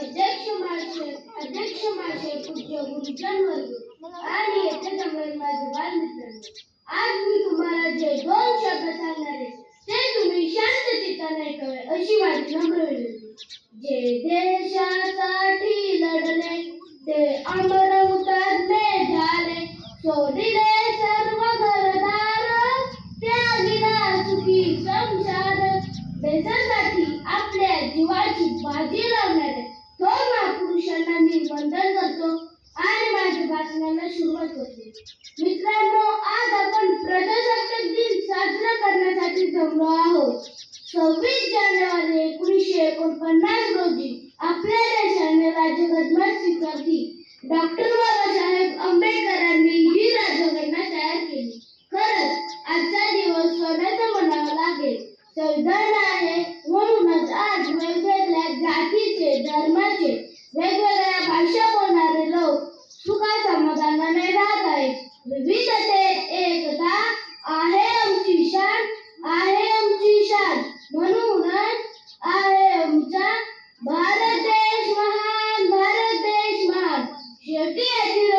अध्यक्ष माशे पूज्य गुरुजन वर्ग आणि येथे जमलेले माझे बालमित्रांनो, आज मी तुम्हाला जे दोन शब्द सांगणार आहे ते तुम्ही शांत चित्ताने ऐकावे अशी माझी नम्र विनंती. जे देशासाठी लढले ते अमर हुतात्मे झाले, सोडिले सर्व घरदार त्यागिला सुखी संसार. देशासाठी आपल्या जीवाची बाजी लावणारे थोर महापुरुषांना मी वंदन करतो आणि माझ्या भाषणाला सुरुवात करते. मित्रांनो, आज आपण प्रजासत्ताक दिन साजरा करण्यासाठी जमलो आहोत. 26 जानेवारी 1949 रोजी आपल्या देशाने राज्यघटना स्वीकारली. डॉक्टर बाबासाहेब आंबेडकरांनी ही राज्यघटना तयार केली. खरंच आजचा दिवस सोन्याचा म्हणावा लागेल. संविधान आहे म्हणूनच आज वेगवेगळ्या जातीचे, धर्माचे, वेगवेगळ्या भाषा बोलणारे लोक सुखा समाधानाने राहत आहेत. विविधतेत एकता आहे आमची शान, आहे आमची शान. म्हणूनच आहे आमचा भारत देश महान, भारत देश महान. शेवटी याची